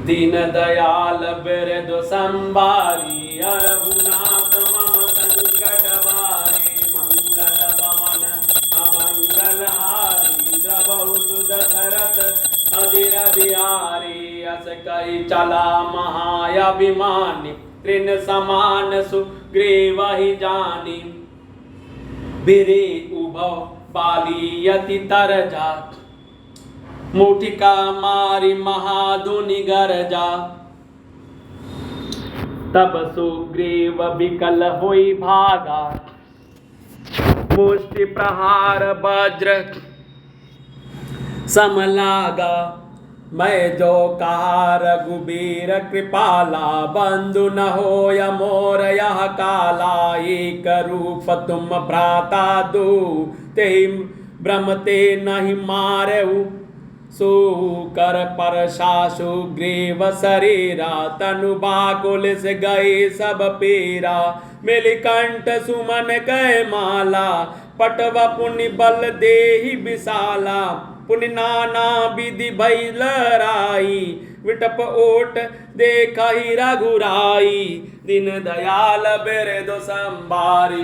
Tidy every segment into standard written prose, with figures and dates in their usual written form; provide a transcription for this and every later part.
दीन दयाल बिरद संभारी रघुनाथ मम संकट बारे मंगल भवन अमंगल हारी द्रवहु सुध करत अधीर बिहारी अस कहि चला महाअभिमानी तृण समान सुग्रीव ही जानी बिरे उभव बाली यति तर जात मुठिका मारी महाधुनि गरजा तब सुग्रीव विकल होई भागा मुष्टि प्रहार वज्र समलागा मैं जो कहा रघुबीर कृपाला बंधु न होय मोर यह काला एक रूप तुम भ्राता दो ते भ्रमते नहीं मारेऊ सो कर परशा सुग्रीव शरीरा तनु बाकुल से गए सब पीरा मिलिकंठ सुमन कै माला पटव पुनि बल देहि विशाला पुनि नाना विधि भई लराई विटप ओट देखहि रघुराई दीन दयाल बिरद संभारी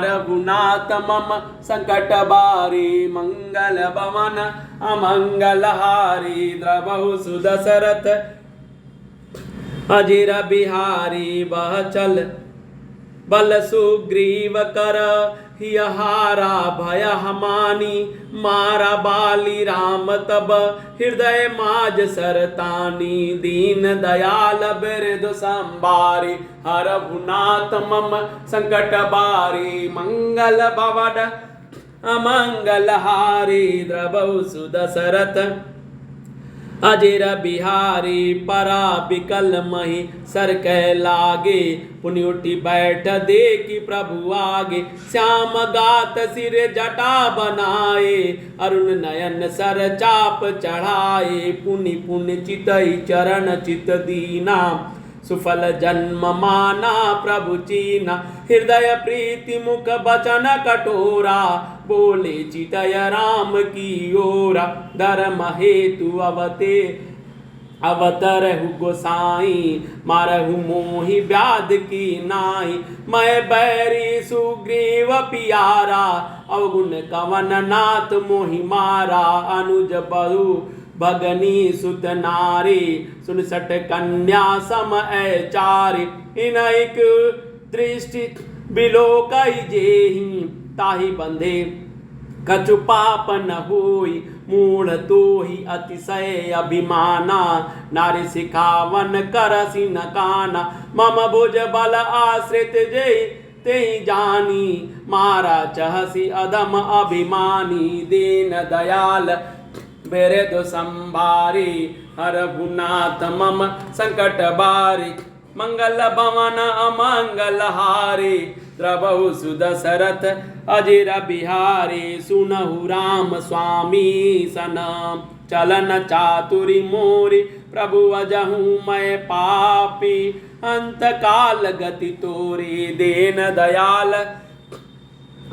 रघुनाथ मम संकट बारी मंगल भवन अमंगल हारी द्रवहु सुदशरथ अजिर बिहारी वह चल बल सुग्रीव कर हियहारा भय हमानी मारा बाली राम तब हृदय माज सरतानी दीन दयाल बिरद संभारी रघुनाथ मम संकट बारी मंगल भवन अमंगल हारी द्रवहु सुदशरथ अजिर बिहारी परा बिकल मही सर कै लागे पुनि उठी बैठ देखी प्रभु आगे श्याम गात सिर जटा बनाए अरुण नयन सर चाप चढ़ाए पुनि पुनि चितई चरण चित दीना सुफल जन्म माना प्रभु चीना हृदय प्रीति मुख बचन कटोरा बोले चितय राम की ओरा धर्म हेतु अवतरहु गोसाई मारहु मोहि व्याध की नाई मैं बैरी सुग्रीव पियारा अवगुण कवन नाथ मोहि मारा अनुज बहु भगनी सुत नारी सुनसठ कन्या सम चारि इनैक दृष्टि बिलोकई जेहि ताहि बंधे कछु पाप न होई मूढ़ तोहि अतिशय अभिमाना नारी सिखावन करसि न काना मम भुज बल आश्रित जय ते जानी मारा चहसी अधम अभिमानी दीन दयाल बिरद संभारी रघुनाथ मम संकट बारी मंगल भवन अमंगल हारी द्रवहु सुदशरथ अजिर बिहारी सुनहु राम स्वामी सनम चलन चातुरी मोरी प्रभु अजहू मैं पापी अंत काल गति तोरी दीन दयाल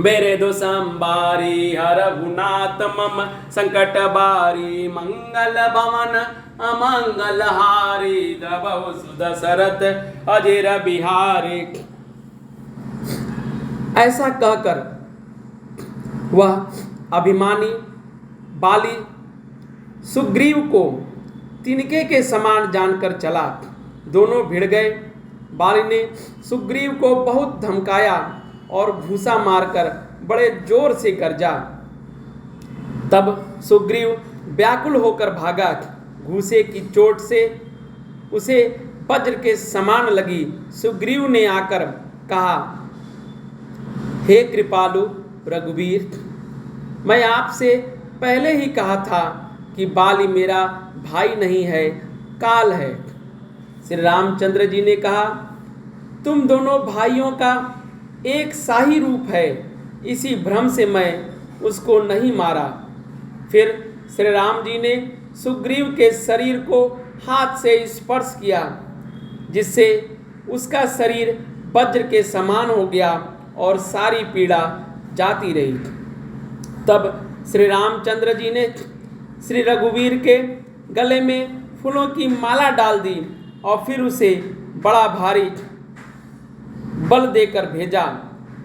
बिरद संभारी रघुनाथ मम संकट बारी मंगल भवन अमंगल हारी द्रवहु सुदशरथ अजिर बिहारी। ऐसा कहकर वह अभिमानी बाली सुग्रीव को तिनके के समान जानकर चला। दोनों भिड़ गए। बाली ने सुग्रीव को बहुत धमकाया और घूसा मारकर बड़े जोर से गरजा। तब सुग्रीव व्याकुल होकर भागा। घूसे की चोट से उसे वज्र के समान लगी। सुग्रीव ने आकर कहा, हे कृपालु रघुवीर, मैं आपसे पहले ही कहा था कि बाली मेरा भाई नहीं है, काल है। श्री रामचंद्र जी ने कहा, तुम दोनों भाइयों का एक शाही रूप है, इसी भ्रम से मैं उसको नहीं मारा। फिर श्री राम जी ने सुग्रीव के शरीर को हाथ से स्पर्श किया, जिससे उसका शरीर वज्र के समान हो गया और सारी पीड़ा जाती रही। तब श्री रामचंद्र जी ने श्री रघुवीर के गले में फूलों की माला डाल दी और फिर उसे बड़ा भारी बल देकर भेजा।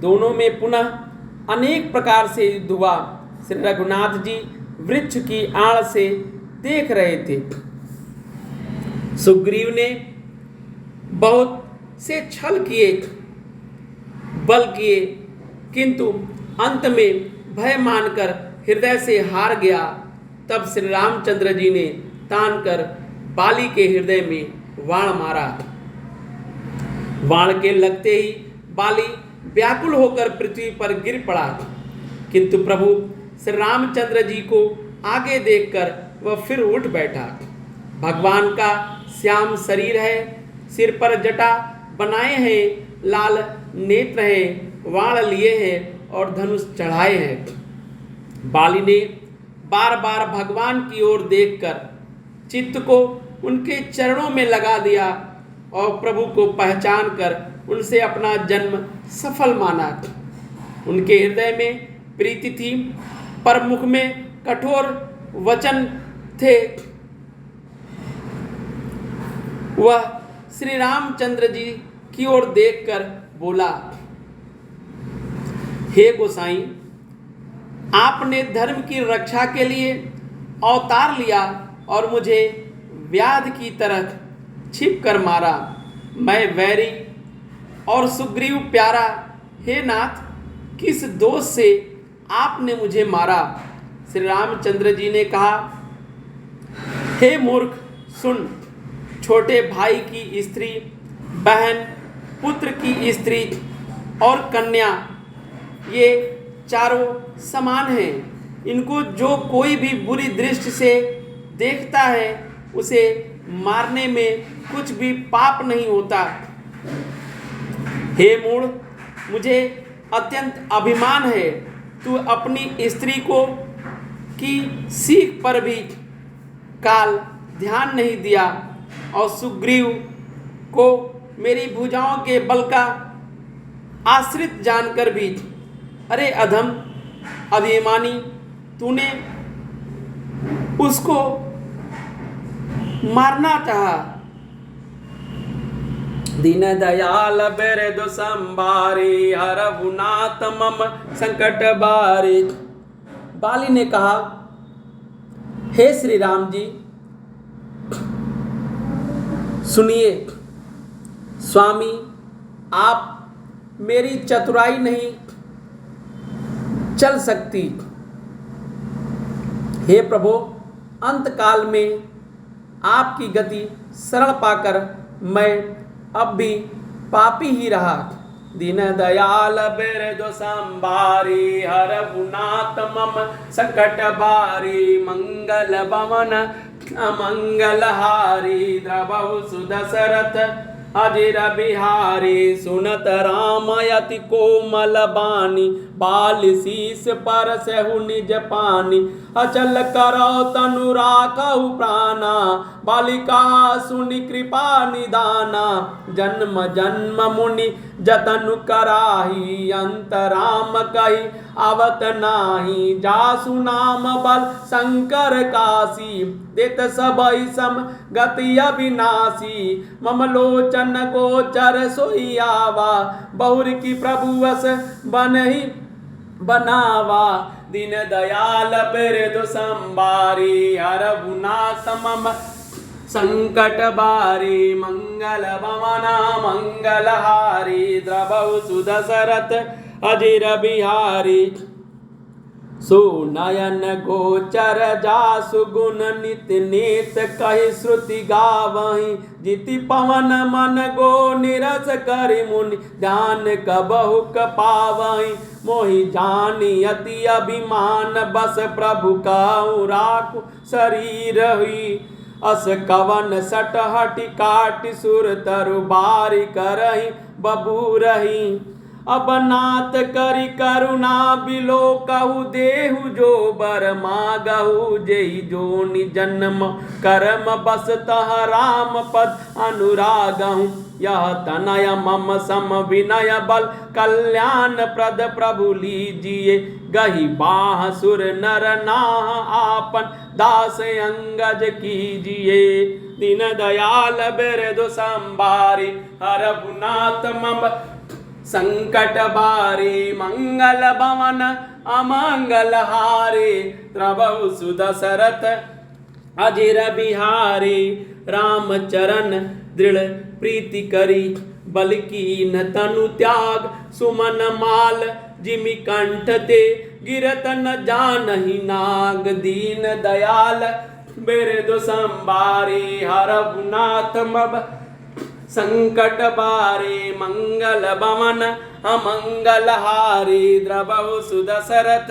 दोनों में पुनः अनेक प्रकार से युद्ध हुआ। श्री रघुनाथ जी वृक्ष की आड़ से देख रहे थे। सुग्रीव ने बहुत से छल किए, बल किए, किंतु अंत में भय मानकर हृदय से हार गया। तब श्री रामचंद्र जी ने तान कर बाली के हृदय में वाण मारा। वाण के लगते ही बाली व्याकुल होकर पृथ्वी पर गिर पड़ा, किंतु प्रभु श्री रामचंद्र जी को आगे देखकर वह फिर उठ बैठा। भगवान का श्याम शरीर है, सिर पर जटा बनाए हैं, लाल नेत्र हैं, वाण लिए हैं और धनुष चढ़ाए हैं। बाली ने बार बार भगवान की ओर देखकर चित्त को उनके चरणों में लगा दिया और प्रभु को पहचान कर उनसे अपना जन्म सफल माना। उनके हृदय में प्रीति थी, पर मुख में कठोर वचन थे। वह श्री रामचंद्र जी की ओर देखकर बोला, हे गोसाई, आपने धर्म की रक्षा के लिए अवतार लिया और मुझे व्याध की तरह छिप कर मारा। मैं वैरी और सुग्रीव प्यारा, हे नाथ, किस दोष से आपने मुझे मारा? श्री रामचंद्र जी ने कहा, हे मूर्ख, सुन। छोटे भाई की स्त्री, बहन, पुत्र की स्त्री और कन्या, ये चारों समान हैं। इनको जो कोई भी बुरी दृष्टि से देखता है उसे मारने में कुछ भी पाप नहीं होता। हे मूढ़, मुझे अत्यंत अभिमान है, तू अपनी स्त्री को की सीख पर भी काल ध्यान नहीं दिया और सुग्रीव को मेरी भुजाओं के बल का आश्रित जानकर भी, अरे अधम अभिमानी, तूने उसको मारना चाहा। दीन दयाल बिरदु संभारी, हरहुनाथ मम संकट बारी। बाली ने कहा, हे श्री राम जी, सुनिए स्वामी, आप मेरी चतुराई नहीं चल सकती। हे प्रभु, अंत काल में आपकी गति शरण पाकर मैं अब भी पापी ही रहा। दीन दयाल बिरदु संभारी, हरहुनाथ मम संकट बारी। मंगल भवन अमंगलहारी, द्रवहु सुदशरथ अजिर बिहारी। सुनत राम अति कोमल बानी, बाल शीस पर सहु निज पानी। अचल करौ तनु राखहु प्राणा, बालिका सुनि कृपा निदाना। जन्म जन्म मुनि जतनु कराही, अंतराम कही आवत नाही। जासु नाम बल शंकर काशी, देत सबई सम गति अविनाशी। मम लोचन गोचर सोई आवा, बहुर की प्रभु वस बनहि बनावा। दीन दयाल बिरदु संभारी, हरहुनाथ मम संकट बारी। मंगल भवना मंगलहारी, द्रवहु सुदशरथ अजिर बिहारी। सुनयन गोचर जासु गुण नित नेत, कहि श्रुति गावहीं। जिति पवन मन गो निरस करि मुनि, ध्यान कबहु पावहीं। मोहि जानि अति अभिमान, बस प्रभु काहू राखु शरीर हुई। अस कवन सट हटि काटि सुर तरु, बारी करहि बबूरहि। अब नाथ करि करुणा बिलो, कहु देहु जो बर मागहु। जेहि जोनि जन्म कर्म, बस तह राम पद अनुरागहु। यह तनय मम सम विनय बल, कल्याण प्रद प्रभु लीजिए। गहि बाह सुर नर नाह, आपन दास अंगज कीजिए। दीन दयाल बिरदु संभारी हरहुनाथ मम संकट बारे। मंगल भवन अमंगल हारे प्रभु सुदशरथ अजिर बिहारी। रामचरण दृढ़ प्रीति करी बल कीन तनु त्याग। सुमन माल जिमि कंठ ते गिरत न जानहि नाग। दीन दयाल बिरदु संभारे हरहुनाथ मम संकट बारे। मंगल भवन अमंगल हारे द्रवहु सुदशरथ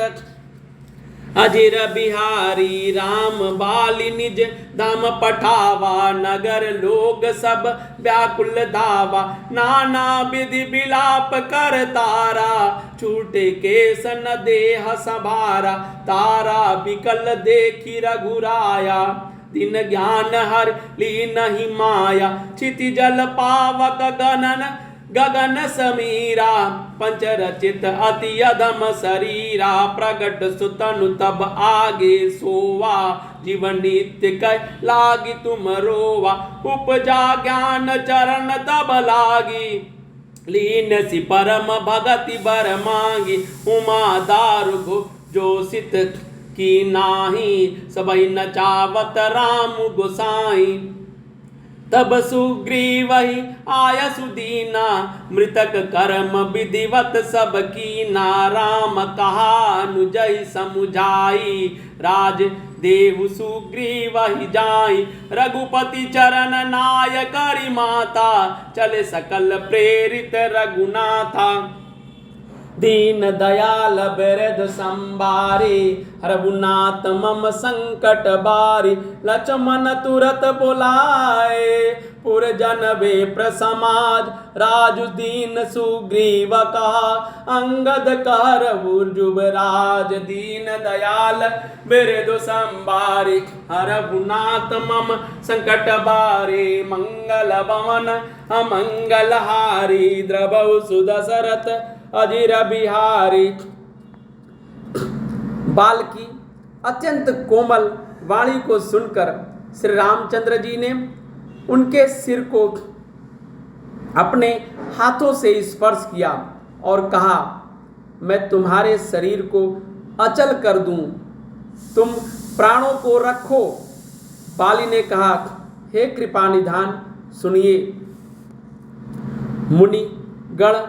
अजिर बिहारी। राम बाली निज धाम पठावा। नगर लोग सब व्याकुल धावा। नाना विधि विलाप कर तारा। छूटे केस न देह संभारा। तारा विकल देखी रघुराया। दिन ज्ञान हर लीन ही माया। क्षिति जल पावक गगन समीरा। पंचरचित अति अधम शरीरा। प्रगट सुतनु तब आगे सोवा। जीवन नित्य कै लागी तुम रोवा। उपजा ज्ञान चरण तब लागी। लीन सी परम भगति बर मांगी। उमा दारु जोसित की नाही। सबई नचावत राम गोसाई। तब सुग्रीव ही आय सुदीना। मृतक कर्म विधिवत सब कीना। राम कहा अनुजहि समुझाई। राज देहु सुग्रीव ही जाई। रघुपति चरण नाय करि माता। चले सकल प्रेरित रघुनाथा। दीन दयाल बिरद संभारे रघुनाथ मम संकट बारी। लक्ष्मण तुरत बुलाए पुरजन विप्र समाज। राजु दीन सुग्रीव कहा अंगद कर युवराज। दीन दयाल बिरद संभारे रघुनाथ मम संकट बारे। मंगल भवन अमंगल हारी द्रवहु सुदशरथ अजिर बिहारी। बाल की अत्यंत कोमल वाणी को सुनकर श्री रामचंद्र जी ने उनके सिर को अपने हाथों से स्पर्श किया और कहा मैं तुम्हारे शरीर को अचल कर दूं, तुम प्राणों को रखो। बाली ने कहा हे कृपानिधान सुनिए। मुनि गण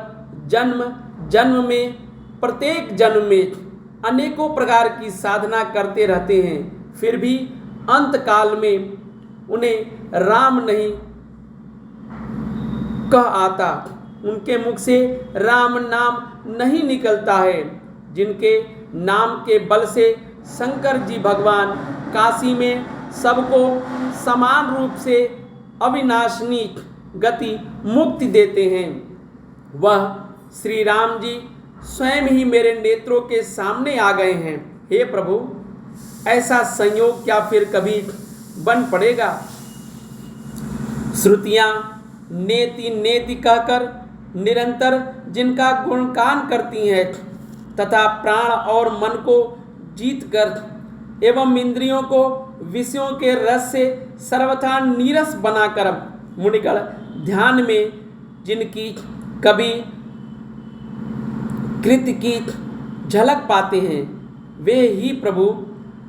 जन्म जन्म में प्रत्येक जन्म में अनेकों प्रकार की साधना करते रहते हैं, फिर भी अंत काल में उन्हें राम नहीं कह आता। उनके मुख से राम नाम नहीं निकलता है। जिनके नाम के बल से शंकर जी भगवान काशी में सबको समान रूप से अविनाशनी गति मुक्ति देते हैं, वह श्री राम जी स्वयं ही मेरे नेत्रों के सामने आ गए हैं। हे प्रभु, ऐसा संयोग क्या फिर कभी बन पड़ेगा? श्रुतियाँ नेति नेति कहकर निरंतर जिनका गुणगान करती हैं तथा प्राण और मन को जीत कर एवं इंद्रियों को विषयों के रस से सर्वथा नीरस बनाकर मुनिगण ध्यान में जिनकी कभी कृत्य की झलक पाते हैं, वे ही प्रभु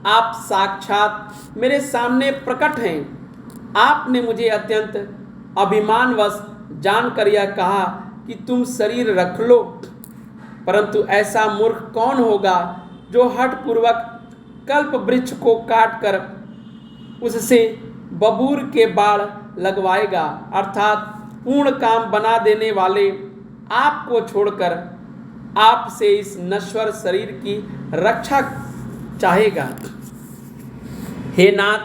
आप साक्षात मेरे सामने प्रकट हैं। आपने मुझे अत्यंत अभिमानवश जानकर यह कहा कि तुम शरीर रख लो, परंतु ऐसा मूर्ख कौन होगा जो हठपूर्वक कल्प वृक्ष को काटकर उससे बबूर के बाढ़ लगवाएगा, अर्थात पूर्ण काम बना देने वाले आपको छोड़कर आपसे इस नश्वर शरीर की रक्षा चाहेगा। हे नाथ,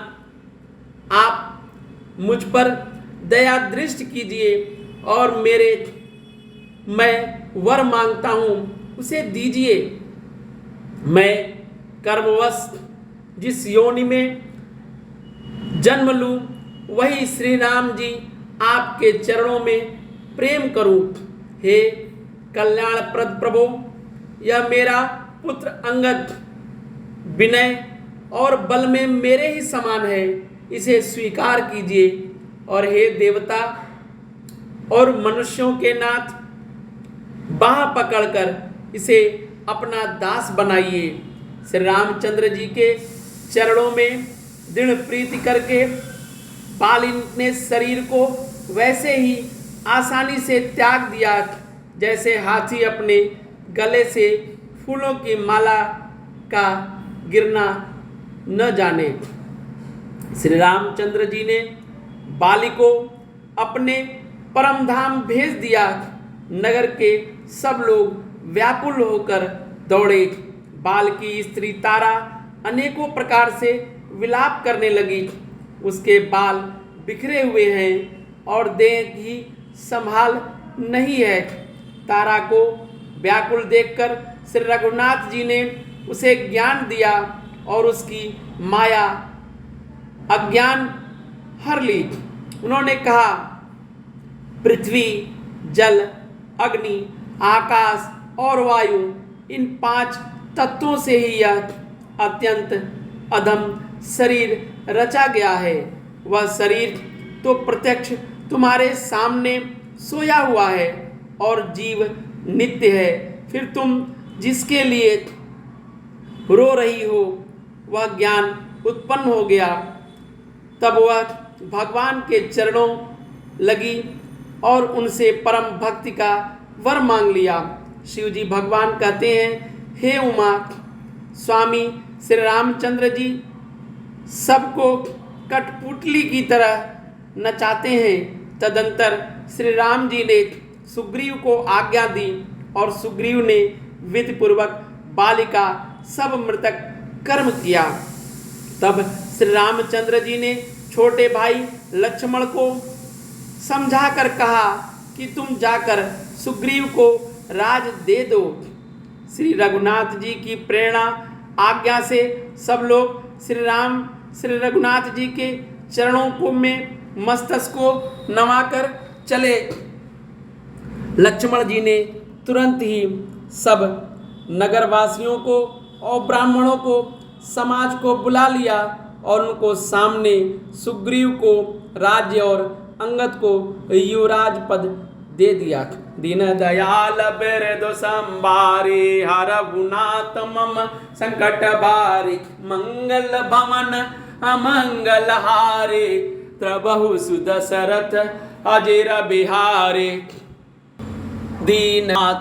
आप मुझ पर दया दृष्टि कीजिए और मैं वर मांगता हूँ उसे दीजिए। मैं कर्मवश जिस योनि में जन्म लूँ वही श्री राम जी आपके चरणों में प्रेम करूँ। हे कल्याणप्रद प्रभु, यह मेरा पुत्र अंगद विनय और बल में मेरे ही समान है, इसे स्वीकार कीजिए। और हे देवता और मनुष्यों के नाथ, बाह पकड़कर इसे अपना दास बनाइए। श्री रामचंद्र जी के चरणों में दृढ़ प्रीति करके बाली ने शरीर को वैसे ही आसानी से त्याग दिया जैसे हाथी अपने गले से फूलों की माला का गिरना न जाने। श्री रामचंद्र जी ने बाली को अपने परम धाम भेज दिया। नगर के सब लोग व्याकुल होकर दौड़े। बाल की स्त्री तारा अनेकों प्रकार से विलाप करने लगी। उसके बाल बिखरे हुए हैं और देह की संभाल नहीं है। तारा को व्याकुल देखकर श्री रघुनाथ जी ने उसे ज्ञान दिया और उसकी माया अज्ञान हर ली। उन्होंने कहा, पृथ्वी, जल, अग्नि, आकाश और वायु, इन 5 तत्वों से ही यह अत्यंत अधम शरीर रचा गया है। वह शरीर तो प्रत्यक्ष तुम्हारे सामने सोया हुआ है और जीव नित्य है। फिर तुम जिसके लिए रो रही हो वह ज्ञान उत्पन्न हो गया। तब वह भगवान के चरणों लगी और उनसे परम भक्ति का वर मांग लिया। शिव जी भगवान कहते हैं, हे उमा, स्वामी श्री रामचंद्र जी सबको कठपुतली की तरह नचाते हैं। तदंतर श्री राम जी ने सुग्रीव को आज्ञा दी और सुग्रीव ने विधि पूर्वक बाली का सब मृतक कर्म किया। तब श्री रामचंद्र जी ने छोटे भाई लक्ष्मण को समझाकर कहा कि तुम जाकर सुग्रीव को राज दे दो। श्री रघुनाथ जी की प्रेरणा आज्ञा से सब लोग श्री रघुनाथ जी के चरणों को में मस्तक को नवाकर चले। लक्ष्मण जी ने तुरंत ही सब नगरवासियों को और ब्राह्मणों को, समाज को बुला लिया और उनको सामने सुग्रीव को राज्य और अंगद को युवराज पद दे दिया। दीन दयाल बिरदु संभारे, हरहुनाथ मम संकट भारे, मंगल भवन अमंगल हारे, त्रबहु सुदशरथ अजर बिहारे। दीननाथ